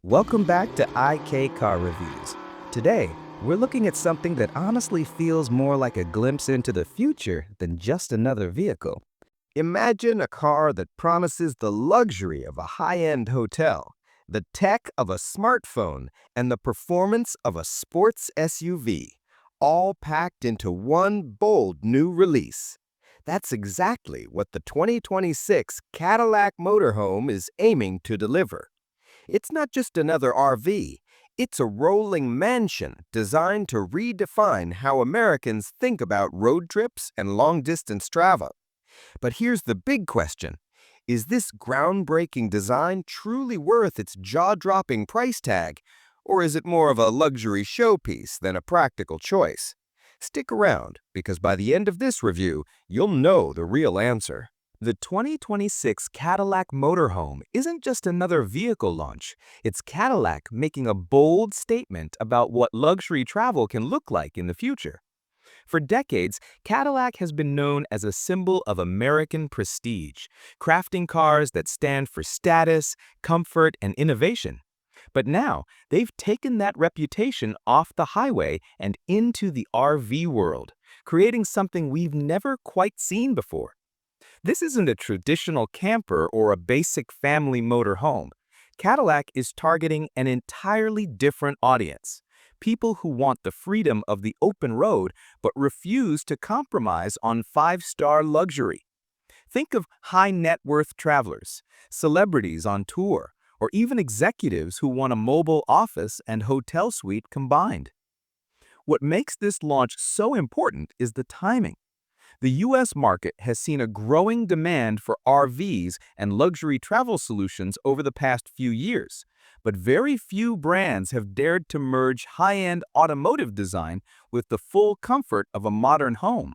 Welcome back to IK Car Reviews. Today, we're looking at something that honestly feels more like a glimpse into the future than just another vehicle. Imagine a car that promises the luxury of a high-end hotel, the tech of a smartphone, and the performance of a sports SUV, all packed into one bold new release. That's exactly what the 2026 Cadillac Motorhome is aiming to deliver. It's not just another RV, it's a rolling mansion designed to redefine how Americans think about road trips and long-distance travel. But here's the big question. Is this groundbreaking design truly worth its jaw-dropping price tag, or is it more of a luxury showpiece than a practical choice? Stick around, because by the end of this review, you'll know the real answer. The 2026 Cadillac Motorhome isn't just another vehicle launch. It's Cadillac making a bold statement about what luxury travel can look like in the future. For decades, Cadillac has been known as a symbol of American prestige, crafting cars that stand for status, comfort, and innovation. But now, they've taken that reputation off the highway and into the RV world, creating something we've never quite seen before. This isn't a traditional camper or a basic family motorhome. Cadillac is targeting an entirely different audience. People who want the freedom of the open road but refuse to compromise on five-star luxury. Think of high net worth travelers, celebrities on tour, or even executives who want a mobile office and hotel suite combined. What makes this launch so important is the timing. The U.S. market has seen a growing demand for RVs and luxury travel solutions over the past few years, but very few brands have dared to merge high-end automotive design with the full comfort of a modern home.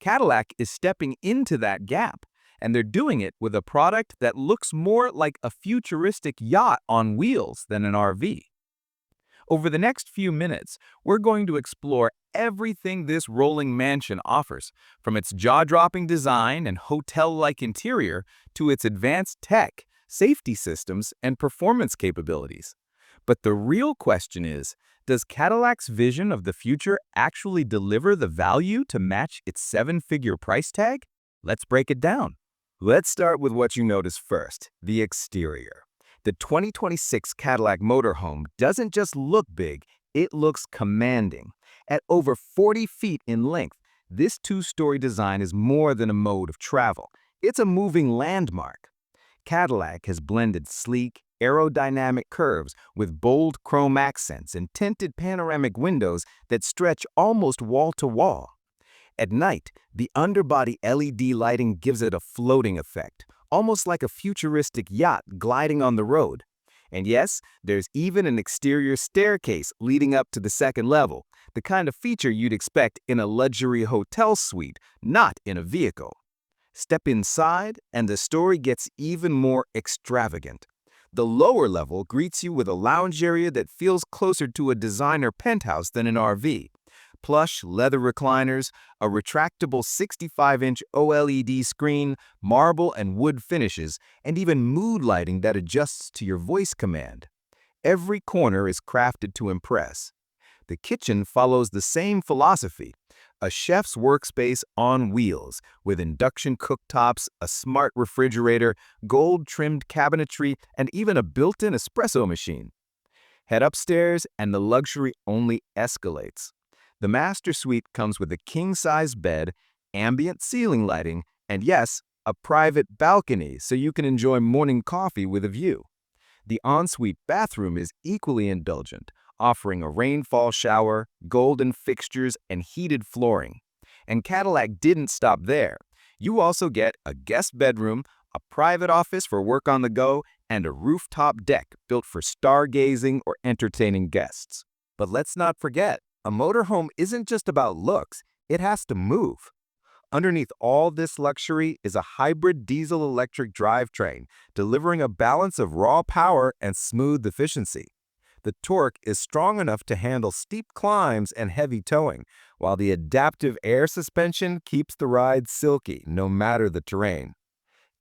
Cadillac is stepping into that gap, and they're doing it with a product that looks more like a futuristic yacht on wheels than an RV. Over the next few minutes, we're going to explore everything this rolling mansion offers, from its jaw-dropping design and hotel-like interior to its advanced tech, safety systems, and performance capabilities. But the real question is, does Cadillac's vision of the future actually deliver the value to match its seven-figure price tag? Let's break it down. Let's start with what you notice first, the exterior. The 2026 Cadillac Motorhome doesn't just look big, it looks commanding. At over 40 feet in length, this two-story design is more than a mode of travel. It's a moving landmark. Cadillac has blended sleek, aerodynamic curves with bold chrome accents and tinted panoramic windows that stretch almost wall to wall. At night, the underbody LED lighting gives it a floating effect, almost like a futuristic yacht gliding on the road. And yes, there's even an exterior staircase leading up to the second level, the kind of feature you'd expect in a luxury hotel suite, not in a vehicle. Step inside, and the story gets even more extravagant. The lower level greets you with a lounge area that feels closer to a designer penthouse than an RV. Plush leather recliners, a retractable 65-inch OLED screen, marble and wood finishes, and even mood lighting that adjusts to your voice command. Every corner is crafted to impress. The kitchen follows the same philosophy, a chef's workspace on wheels, with induction cooktops, a smart refrigerator, gold-trimmed cabinetry, and even a built-in espresso machine. Head upstairs, and the luxury only escalates. The master suite comes with a king-size bed, ambient ceiling lighting, and yes, a private balcony so you can enjoy morning coffee with a view. The ensuite bathroom is equally indulgent, offering a rainfall shower, golden fixtures, and heated flooring. And Cadillac didn't stop there. You also get a guest bedroom, a private office for work on the go, and a rooftop deck built for stargazing or entertaining guests. But let's not forget, a motorhome isn't just about looks, it has to move. Underneath all this luxury is a hybrid diesel-electric drivetrain, delivering a balance of raw power and smooth efficiency. The torque is strong enough to handle steep climbs and heavy towing, while the adaptive air suspension keeps the ride silky no matter the terrain.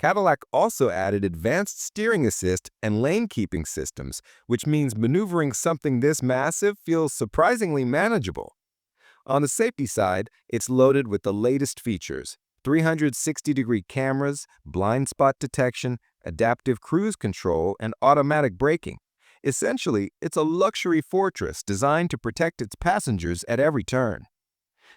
Cadillac also added advanced steering assist and lane keeping systems, which means maneuvering something this massive feels surprisingly manageable. On the safety side, it's loaded with the latest features: 360-degree cameras, blind spot detection, adaptive cruise control, and automatic braking. Essentially, it's a luxury fortress designed to protect its passengers at every turn.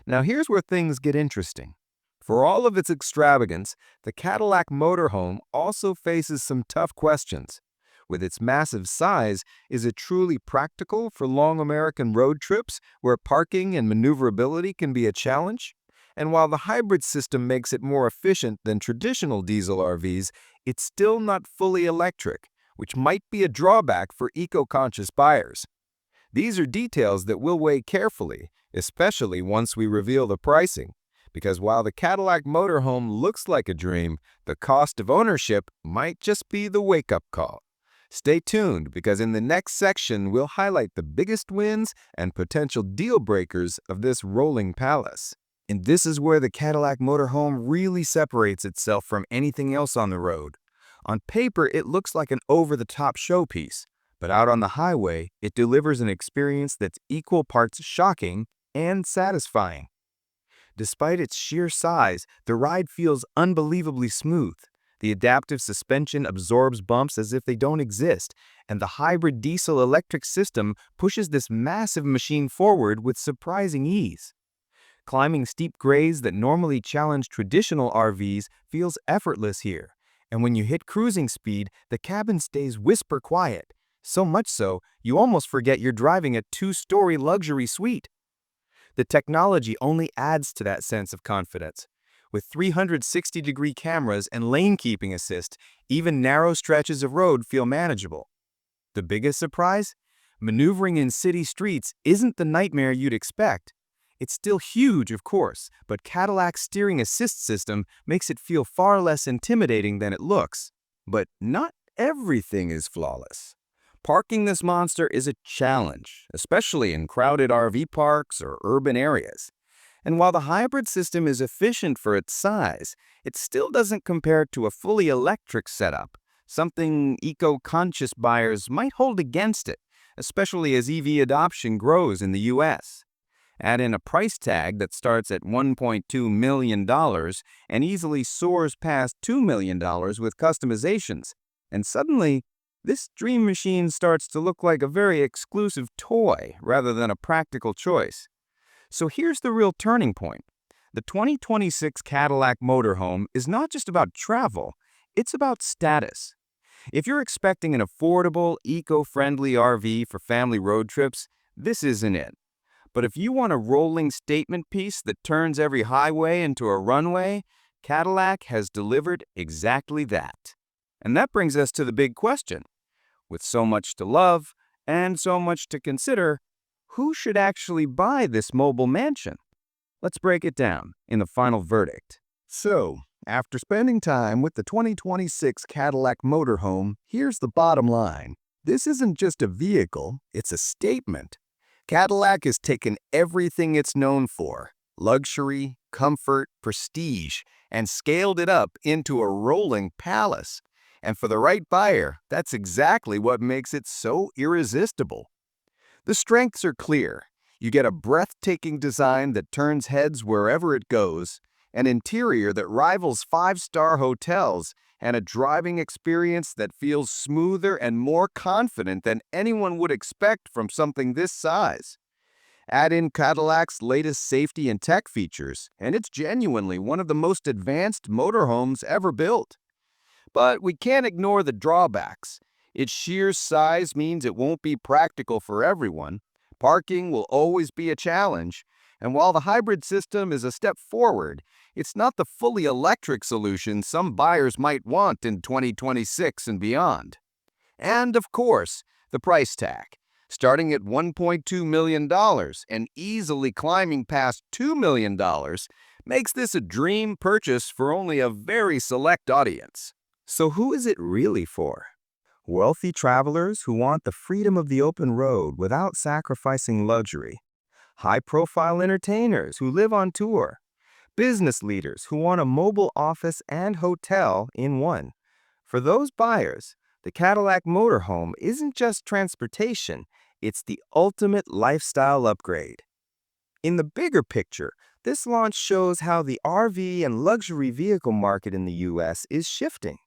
Now here's where things get interesting. For all of its extravagance, the Cadillac Motorhome also faces some tough questions. With its massive size, is it truly practical for long American road trips where parking and maneuverability can be a challenge? And while the hybrid system makes it more efficient than traditional diesel RVs, it's still not fully electric, which might be a drawback for eco-conscious buyers. These are details that we'll weigh carefully, especially once we reveal the pricing. Because while the Cadillac Motorhome looks like a dream, the cost of ownership might just be the wake-up call. Stay tuned, because in the next section, we'll highlight the biggest wins and potential deal breakers of this rolling palace. And this is where the Cadillac Motorhome really separates itself from anything else on the road. On paper, it looks like an over-the-top showpiece, but out on the highway, it delivers an experience that's equal parts shocking and satisfying. Despite its sheer size, the ride feels unbelievably smooth. The adaptive suspension absorbs bumps as if they don't exist, and the hybrid diesel-electric system pushes this massive machine forward with surprising ease. Climbing steep grades that normally challenge traditional RVs feels effortless here, and when you hit cruising speed, the cabin stays whisper quiet, so much so you almost forget you're driving a two-story luxury suite. The technology only adds to that sense of confidence. With 360-degree cameras and lane-keeping assist, even narrow stretches of road feel manageable. The biggest surprise? Maneuvering in city streets isn't the nightmare you'd expect. It's still huge, of course, but Cadillac's steering assist system makes it feel far less intimidating than it looks. But not everything is flawless. Parking this monster is a challenge, especially in crowded RV parks or urban areas. And while the hybrid system is efficient for its size, it still doesn't compare to a fully electric setup, something eco-conscious buyers might hold against it, especially as EV adoption grows in the US. Add in a price tag that starts at $1.2 million and easily soars past $2 million with customizations, and suddenly, this dream machine starts to look like a very exclusive toy rather than a practical choice. So here's the real turning point. The 2026 Cadillac Motorhome is not just about travel, it's about status. If you're expecting an affordable, eco-friendly RV for family road trips, this isn't it. But if you want a rolling statement piece that turns every highway into a runway, Cadillac has delivered exactly that. And that brings us to the big question. With so much to love and so much to consider, who should actually buy this mobile mansion? Let's break it down in the final verdict. So, after spending time with the 2026 Cadillac Motorhome, here's the bottom line. This isn't just a vehicle, it's a statement. Cadillac has taken everything it's known for, luxury, comfort, prestige, and scaled it up into a rolling palace. And for the right buyer, that's exactly what makes it so irresistible. The strengths are clear. You get a breathtaking design that turns heads wherever it goes, an interior that rivals five-star hotels, and a driving experience that feels smoother and more confident than anyone would expect from something this size. Add in Cadillac's latest safety and tech features, and it's genuinely one of the most advanced motorhomes ever built. But we can't ignore the drawbacks. Its sheer size means it won't be practical for everyone. Parking will always be a challenge. And while the hybrid system is a step forward, it's not the fully electric solution some buyers might want in 2026 and beyond. And of course, the price tag. Starting at $1.2 million and easily climbing past $2 million makes this a dream purchase for only a very select audience. So who is it really for? Wealthy travelers who want the freedom of the open road without sacrificing luxury. High-profile entertainers who live on tour. business leaders who want a mobile office and hotel in one. For those buyers, the Cadillac Motorhome isn't just transportation, it's the ultimate lifestyle upgrade. In the bigger picture, this launch shows how the RV and luxury vehicle market in the US is shifting.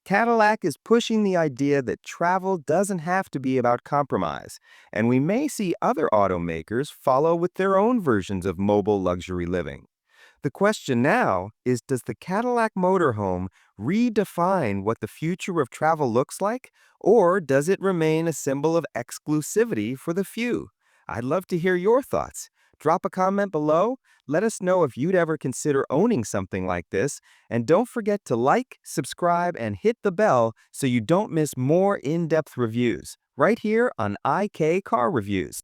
Cadillac is pushing the idea that travel doesn't have to be about compromise, and we may see other automakers follow with their own versions of mobile luxury living. The question now is, does the Cadillac Motorhome redefine what the future of travel looks like, or does it remain a symbol of exclusivity for the few? I'd love to hear your thoughts. Drop a comment below. Let us know if you'd ever consider owning something like this. And don't forget to like, subscribe, and hit the bell so you don't miss more in-depth reviews right here on IK Car Reviews.